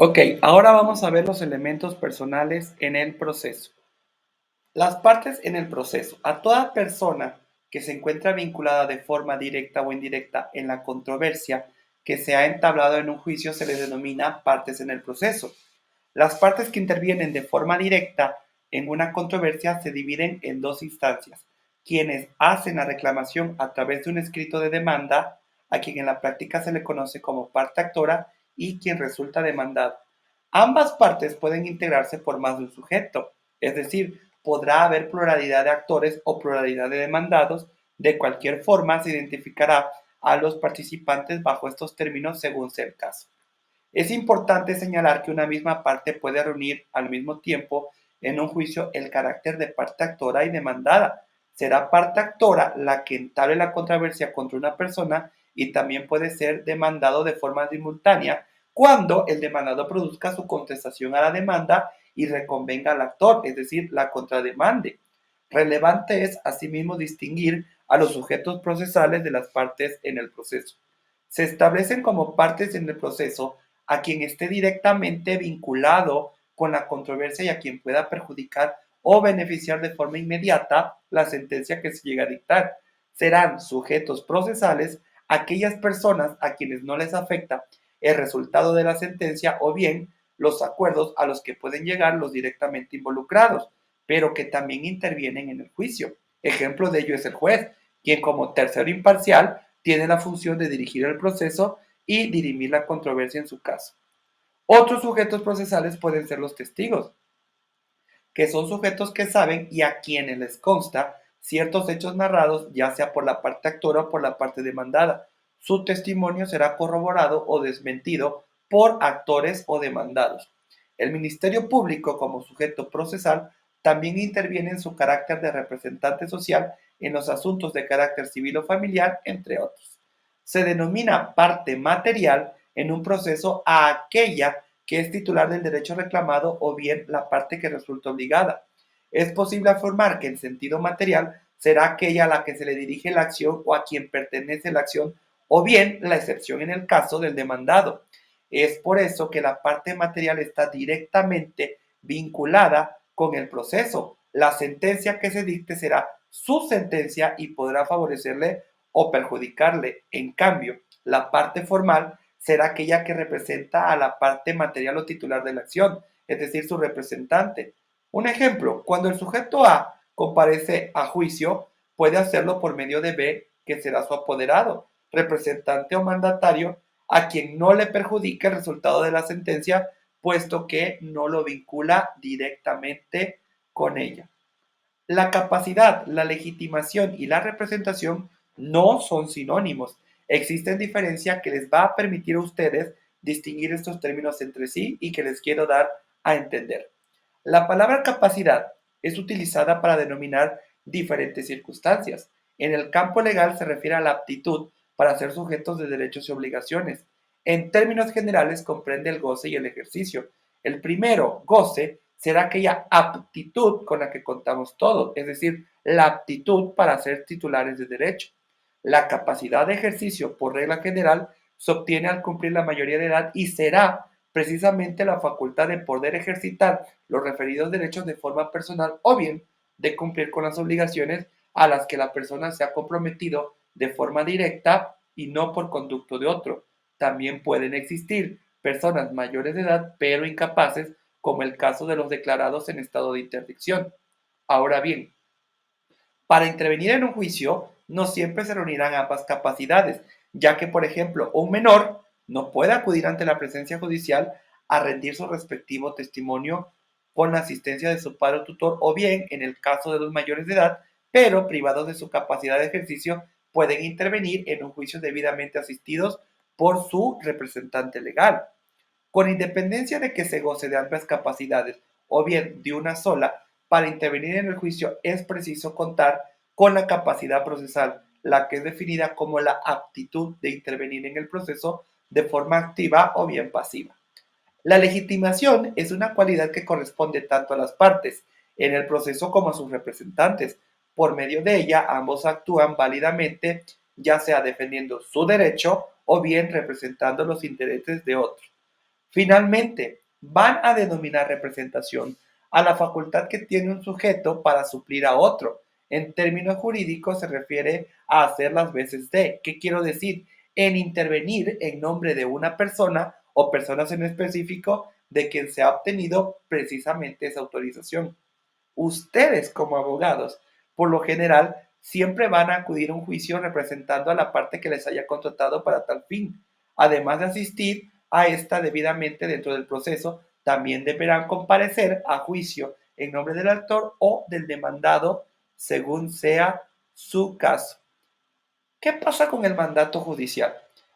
Ok, ahora vamos a ver los elementos personales en el proceso. Las partes en el proceso. A toda persona que se encuentra vinculada de forma directa o indirecta en la controversia que se ha entablado en un juicio se le denomina partes en el proceso. Las partes que intervienen de forma directa en una controversia se dividen en dos instancias: quienes hacen la reclamación a través de un escrito de demanda, a quien en la práctica se le conoce como parte actora, y quien resulta demandado. Ambas partes pueden integrarse por más de un sujeto, es decir, podrá haber pluralidad de actores o pluralidad de demandados. De cualquier forma, se identificará a los participantes bajo estos términos según sea el caso. Es importante señalar que una misma parte puede reunir al mismo tiempo en un juicio el carácter de parte actora y demandada. Será parte actora la que entable la controversia contra una persona, y también puede ser demandado de forma simultánea cuando el demandado produzca su contestación a la demanda y reconvenga al actor, es decir, la contrademande. Relevante es asimismo distinguir a los sujetos procesales de las partes en el proceso. Se establecen como partes en el proceso a quien esté directamente vinculado con la controversia y a quien pueda perjudicar o beneficiar de forma inmediata la sentencia que se llega a dictar. Serán sujetos procesales aquellas personas a quienes no les afecta el resultado de la sentencia o bien los acuerdos a los que pueden llegar los directamente involucrados, pero que también intervienen en el juicio. Ejemplo de ello es el juez, quien como tercero imparcial tiene la función de dirigir el proceso y dirimir la controversia en su caso. Otros sujetos procesales pueden ser los testigos, que son sujetos que saben y a quienes les consta ciertos hechos narrados, ya sea por la parte actora o por la parte demandada. Su testimonio será corroborado o desmentido por actores o demandados. El Ministerio Público, como sujeto procesal, también interviene en su carácter de representante social en los asuntos de carácter civil o familiar, entre otros. Se denomina parte material en un proceso a aquella que es titular del derecho reclamado o bien la parte que resulta obligada. Es posible afirmar que en sentido material será aquella a la que se le dirige la acción o a quien pertenece la acción, o bien la excepción en el caso del demandado. Es por eso que la parte material está directamente vinculada con el proceso. La sentencia que se dicte será su sentencia y podrá favorecerle o perjudicarle. En cambio, la parte formal será aquella que representa a la parte material o titular de la acción, es decir, su representante. Un ejemplo: cuando el sujeto A comparece a juicio, puede hacerlo por medio de B, que será su apoderado, representante o mandatario, a quien no le perjudica el resultado de la sentencia, puesto que no lo vincula directamente con ella. La capacidad, la legitimación y la representación no son sinónimos. Existen diferencias que les va a permitir a ustedes distinguir estos términos entre sí y que les quiero dar a entender. La palabra capacidad es utilizada para denominar diferentes circunstancias. En el campo legal se refiere a la aptitud para ser sujetos de derechos y obligaciones. En términos generales comprende el goce y el ejercicio. El primero, goce, será aquella aptitud con la que contamos todos, es decir, la aptitud para ser titulares de derecho. La capacidad de ejercicio, por regla general, se obtiene al cumplir la mayoría de edad y será precisamente la facultad de poder ejercitar los referidos derechos de forma personal o bien de cumplir con las obligaciones a las que la persona se ha comprometido de forma directa y no por conducto de otro. También pueden existir personas mayores de edad pero incapaces, como el caso de los declarados en estado de interdicción. Ahora bien, para intervenir en un juicio, no siempre se reunirán ambas capacidades, ya que, por ejemplo, un menor no puede acudir ante la presencia judicial a rendir su respectivo testimonio con la asistencia de su padre o tutor, o bien, en el caso de los mayores de edad, pero privados de su capacidad de ejercicio, pueden intervenir en un juicio debidamente asistidos por su representante legal. Con independencia de que se goce de amplias capacidades o bien de una sola, para intervenir en el juicio es preciso contar con la capacidad procesal, la que es definida como la aptitud de intervenir en el proceso de forma activa o bien pasiva. La legitimación es una cualidad que corresponde tanto a las partes en el proceso como a sus representantes. Por medio de ella, ambos actúan válidamente, ya sea defendiendo su derecho o bien representando los intereses de otros. Finalmente, van a denominar representación a la facultad que tiene un sujeto para suplir a otro. En términos jurídicos se refiere a hacer las veces de. ¿Qué quiero decir? En intervenir en nombre de una persona o personas en específico de quien se ha obtenido precisamente esa autorización. Ustedes como abogados, por lo general, siempre van a acudir a un juicio representando a la parte que les haya contratado para tal fin. Además de asistir a esta debidamente dentro del proceso, también deberán comparecer a juicio en nombre del actor o del demandado, según sea su caso. ¿Qué pasa con el mandato judicial?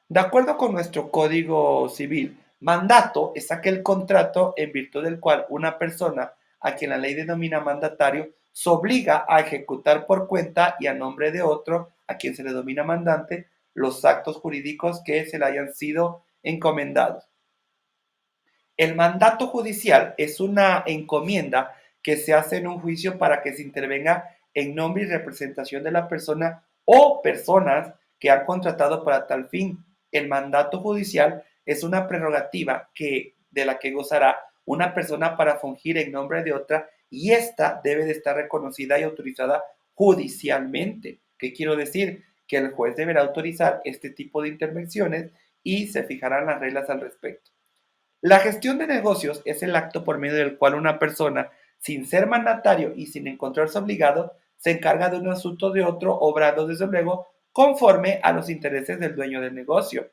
De acuerdo con nuestro Código Civil, mandato es aquel contrato en virtud del cual una persona a quien la ley denomina mandatario se obliga a ejecutar por cuenta y a nombre de otro, a quien se le denomina mandante, los actos jurídicos que se le hayan sido encomendados. El mandato judicial es una encomienda que se hace en un juicio para que se intervenga en nombre y representación de la persona o personas que han contratado para tal fin. El mandato judicial es una prerrogativa de la que gozará una persona para fungir en nombre de otra y esta debe de estar reconocida y autorizada judicialmente. ¿Qué quiero decir? Que el juez deberá autorizar este tipo de intervenciones y se fijarán las reglas al respecto. La gestión de negocios es el acto por medio del cual una persona, sin ser mandatario y sin encontrarse obligado, se encarga de un asunto de otro, obrando desde luego conforme a los intereses del dueño del negocio.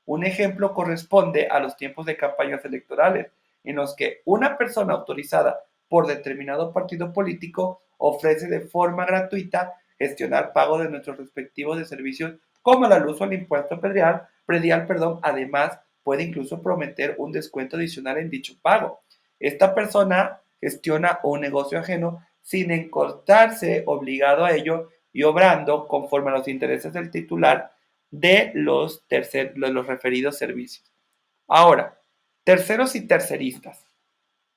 Un ejemplo corresponde a los tiempos de campañas electorales, en los que una persona autorizada por determinado partido político ofrece de forma gratuita gestionar pago de nuestros respectivos de servicios como la luz o el impuesto predial, además puede incluso prometer un descuento adicional en dicho pago. Esta persona gestiona un negocio ajeno sin encontrarse obligado a ello y obrando conforme a los intereses del titular de los referidos servicios. Ahora, terceros y terceristas.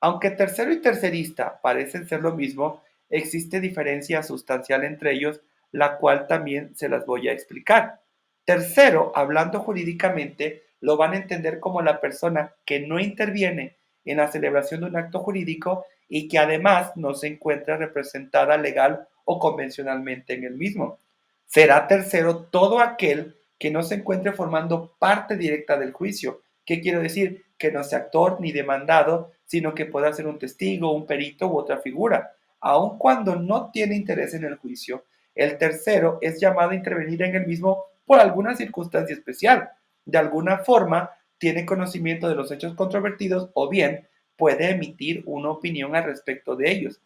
Aunque tercero y tercerista parecen ser lo mismo, existe diferencia sustancial entre ellos, la cual también se las voy a explicar. Tercero, hablando jurídicamente, lo van a entender como la persona que no interviene en la celebración de un acto jurídico y que además no se encuentra representada legal o convencionalmente en el mismo. Será tercero todo aquel que no se encuentre formando parte directa del juicio. ¿Qué quiero decir? Que no sea actor ni demandado, sino que pueda ser un testigo, un perito u otra figura. Aun cuando no tiene interés en el juicio, el tercero es llamado a intervenir en el mismo por alguna circunstancia especial. De alguna forma, tiene conocimiento de los hechos controvertidos o bien puede emitir una opinión al respecto de ellos.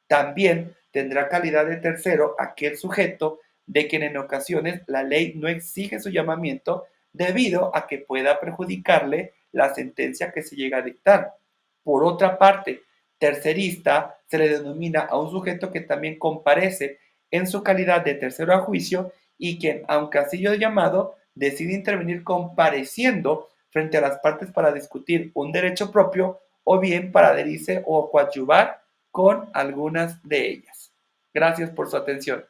También tendrá calidad de tercero aquel sujeto de quien en ocasiones la ley no exige su llamamiento debido a que pueda perjudicarle la sentencia que se llega a dictar. Por otra parte, tercerista se le denomina a un sujeto que también comparece en su calidad de tercero a juicio y quien, aunque ha sido llamado, decide intervenir compareciendo frente a las partes para discutir un derecho propio o bien para adherirse o coadyuvar con algunas de ellas. Gracias por su atención.